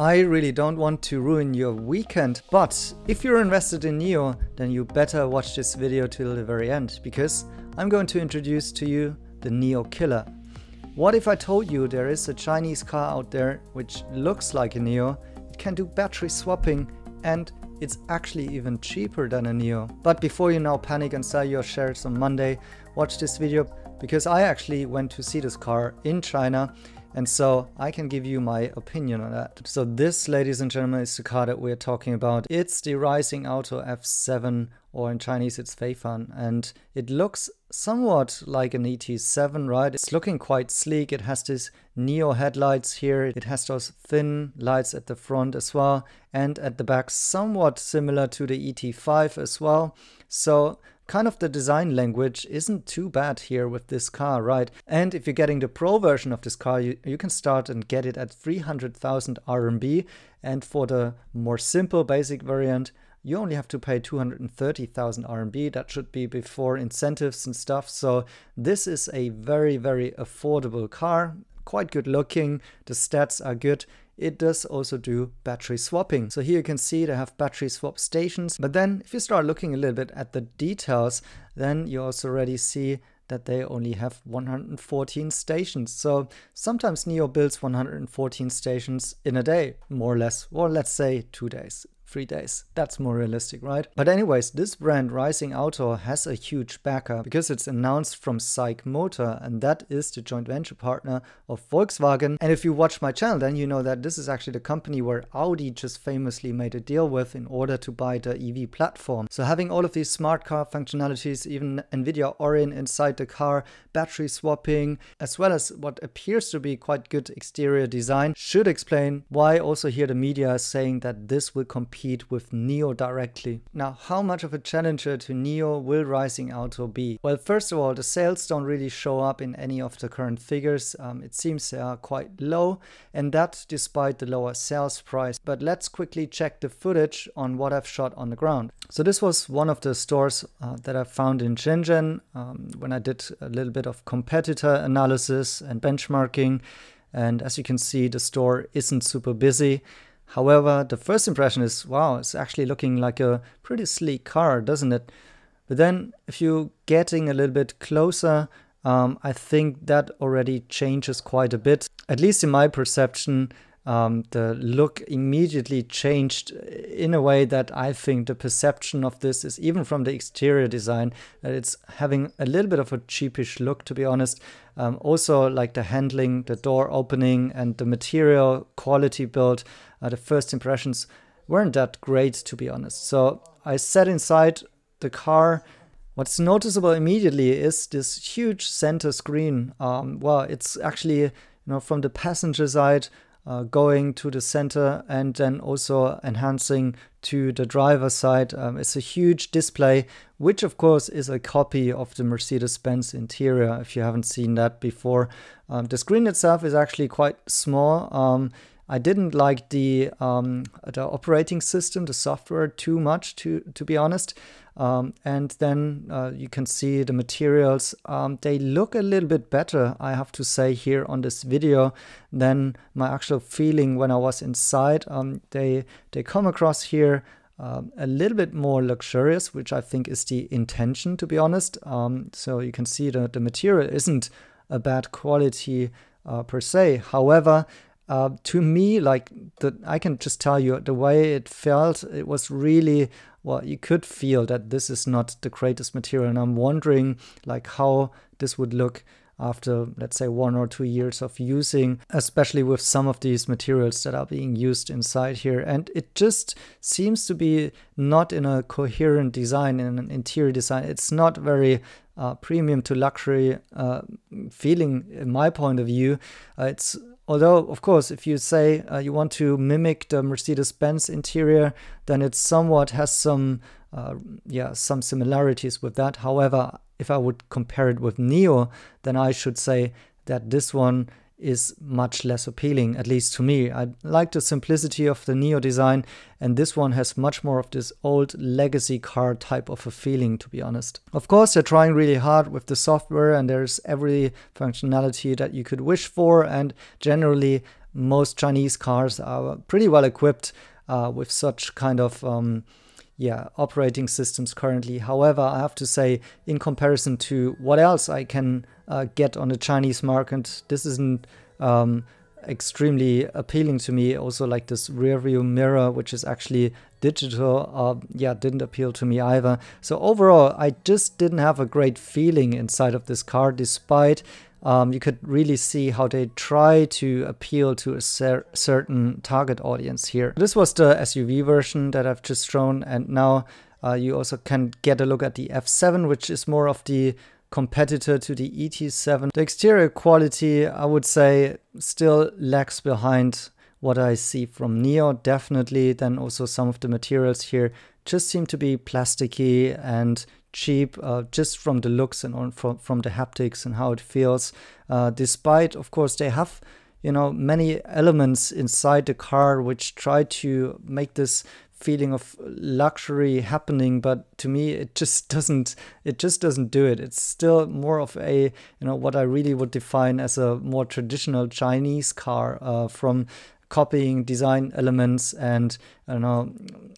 I really don't want to ruin your weekend, but if you're invested in NIO, then you better watch this video till the very end, because I'm going to introduce to you the NIO killer. What if I told you there is a Chinese car out there which looks like a NIO, it can do battery swapping, and it's actually even cheaper than a NIO. But before you now panic and sell your shares on Monday, watch this video, because I actually went to see this car in China, and so I can give you my opinion on that. So this, ladies and gentlemen, is the car that we're talking about. It's the Rising Auto F7, or in Chinese it's Feifan, and it looks somewhat like an ET7, right? It's looking quite sleek. It has these NIO headlights here. It has those thin lights at the front as well, and at the back somewhat similar to the ET5 as well. So kind of the design language isn't too bad here with this car, right? And if you're getting the Pro version of this car, you can start and get it at 300,000 RMB. And for the more simple basic variant, you only have to pay 230,000 RMB. That should be before incentives and stuff. So this is a very, very affordable car, quite good looking. The stats are good. It does also do battery swapping. So here you can see they have battery swap stations. But then if you start looking a little bit at the details, then you also already see that they only have 114 stations. So sometimes NIO builds 114 stations in a day, more or less, or let's say 2 days. 3 days. That's more realistic, right? But anyways, this brand Rising Auto has a huge backer because it's announced from SAIC Motor, and that is the joint venture partner of Volkswagen. And if you watch my channel, then you know that this is actually the company where Audi just famously made a deal with in order to buy the EV platform. So having all of these smart car functionalities, even NVIDIA Orin inside the car, battery swapping, as well as what appears to be quite good exterior design, should explain why also here the media is saying that this will compete with NIO directly. Now, how much of a challenger to NIO will Rising Auto be? Well, first of all, the sales don't really show up in any of the current figures. It seems they are quite low, and that despite the lower sales price. But let's quickly check the footage on what I've shot on the ground. So this was one of the stores that I found in Shenzhen when I did a little bit of competitor analysis and benchmarking. And as you can see, the store isn't super busy. However, the first impression is, wow, it's actually looking like a pretty sleek car, doesn't it? But then if you're getting a little bit closer, I think that already changes quite a bit. At least in my perception, the look immediately changed in a way that I think the perception of this is, even from the exterior design, that it's having a little bit of a cheapish look, to be honest. Also, like the handling, the door opening, and the material quality build, the first impressions weren't that great, to be honest. So I sat inside the car. What's noticeable immediately is this huge center screen. Well, it's actually, from the passenger side, going to the center and then also enhancing to the driver's side. It's a huge display, which of course is a copy of the Mercedes-Benz interior, if you haven't seen that before. The screen itself is actually quite small. I didn't like the operating system, the software, too much, to be honest. And then you can see the materials. They look a little bit better, I have to say, here on this video than my actual feeling when I was inside. They come across here a little bit more luxurious, which I think is the intention, to be honest. So you can see the material isn't a bad quality per se. However, to me, I can just tell you the way it felt, it was really, well, you could feel that this is not the greatest material. And I'm wondering how this would look after, let's say, 1 or 2 years of using, especially with some of these materials that are being used inside here. And it just seems to be not in a coherent design, in an interior design. It's not very premium to luxury feeling, in my point of view. Although, of course, if you say you want to mimic the Mercedes-Benz interior, then it somewhat has some similarities with that. However, if I would compare it with NIO, then I should say that this one is much less appealing, at least to me. I like the simplicity of the NIO design, and this one has much more of this old legacy car type of a feeling, to be honest. Of course, they're trying really hard with the software, and there's every functionality that you could wish for, and generally most Chinese cars are pretty well equipped with such kind of operating systems currently. However, I have to say, in comparison to what else I can get on the Chinese market, this isn't extremely appealing to me. Also, like this rear view mirror, which is actually digital, didn't appeal to me either. So overall, I just didn't have a great feeling inside of this car, despite you could really see how they try to appeal to a certain target audience here. This was the SUV version that I've just shown, and now you also can get a look at the F7, which is more of the competitor to the ET7. The exterior quality, I would say, still lags behind what I see from NIO, definitely. Then also some of the materials here just seem to be plasticky and cheap, just from the looks and from the haptics and how it feels. Despite, of course, they have, you know, many elements inside the car which try to make this feeling of luxury happening, but to me it just doesn't do it. It's still more of a, you know, what I really would define as a more traditional Chinese car, from copying design elements and, I don't know,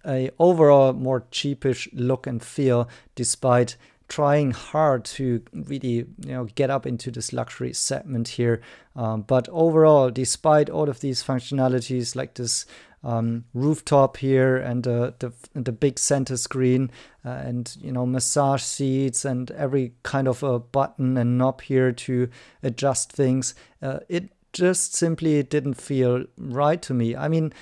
a overall more cheapish look and feel, despite trying hard to really, you know, get up into this luxury segment here. But overall, despite all of these functionalities, like this rooftop here and the big center screen, and, you know, massage seats and every kind of a button and knob here to adjust things, it just simply didn't feel right to me. I mean,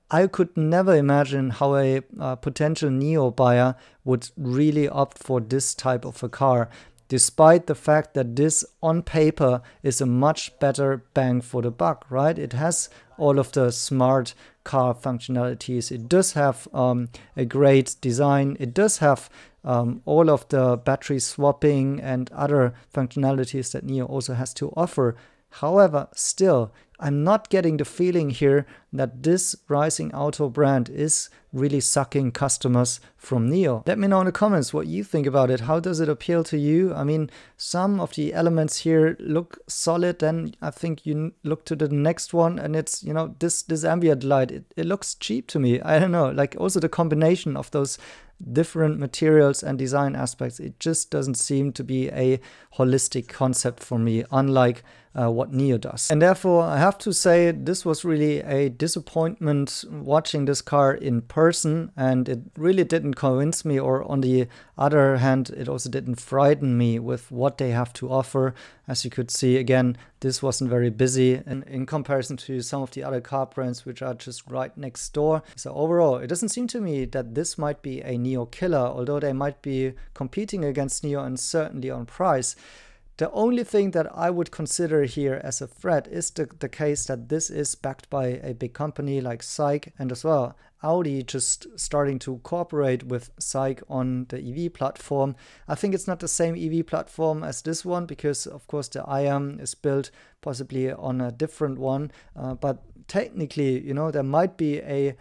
I could never imagine how a potential NIO buyer would really opt for this type of a car, despite the fact that this on paper is a much better bang for the buck, right? It has all of the smart car functionalities. It does have a great design. It does have all of the battery swapping and other functionalities that NIO also has to offer. However, still, I'm not getting the feeling here that this rising auto brand is really sucking customers from NIO. Let me know in the comments what you think about it. How does it appeal to you? I mean, some of the elements here look solid. Then I think you look to the next one and it's, you know, this ambient light, it looks cheap to me. I don't know, like also the combination of those different materials and design aspects, it just doesn't seem to be a holistic concept for me, unlike what NIO does. And therefore, I have to say this was really a disappointment watching this car in person, and it really didn't convince me, or on the other hand, it also didn't frighten me with what they have to offer. As you could see, again, this wasn't very busy in comparison to some of the other car brands which are just right next door. So overall, it doesn't seem to me that this might be a NIO killer, although they might be competing against NIO and certainly on price. The only thing that I would consider here as a threat is the case that this is backed by a big company like SAIC, and as well Audi just starting to cooperate with SAIC on the EV platform. I think it's not the same EV platform as this one, because of course the IAM is built possibly on a different one, but technically, you know, there might be a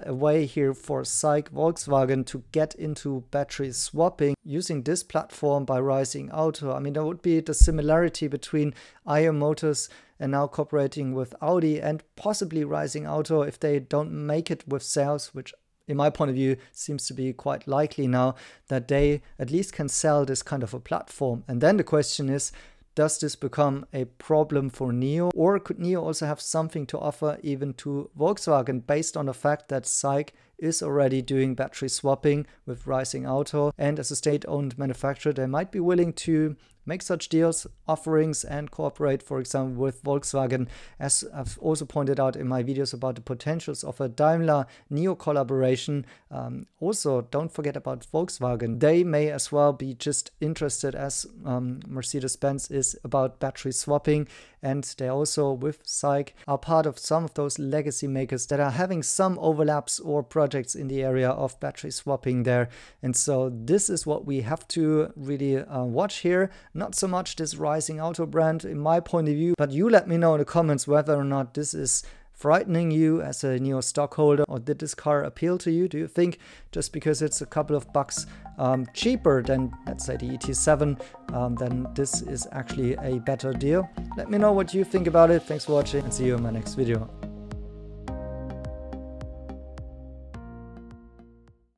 way here for SAIC Volkswagen to get into battery swapping using this platform by Rising Auto. I mean, there would be the similarity between IAM Motors and now cooperating with Audi, and possibly Rising Auto, if they don't make it with sales, which in my point of view seems to be quite likely now, that they at least can sell this kind of a platform. And then the question is, does this become a problem for NIO, or could NIO also have something to offer even to Volkswagen, based on the fact that SAIC is already doing battery swapping with Rising Auto, and as a state-owned manufacturer, they might be willing to make such deals, offerings, and cooperate, for example, with Volkswagen, as I've also pointed out in my videos about the potentials of a Daimler-NIO collaboration. Also, don't forget about Volkswagen. They may as well be just interested, as Mercedes-Benz is, about battery swapping, and they also, with SAIC, are part of some of those legacy makers that are having some overlaps or projects in the area of battery swapping there. And so this is what we have to really watch here. Not so much this Rising Auto brand in my point of view, but you let me know in the comments whether or not this is frightening you as a NIO stockholder, or did this car appeal to you? Do you think just because it's a couple of bucks cheaper than, let's say, the ET7, then this is actually a better deal? Let me know what you think about it. Thanks for watching and see you in my next video.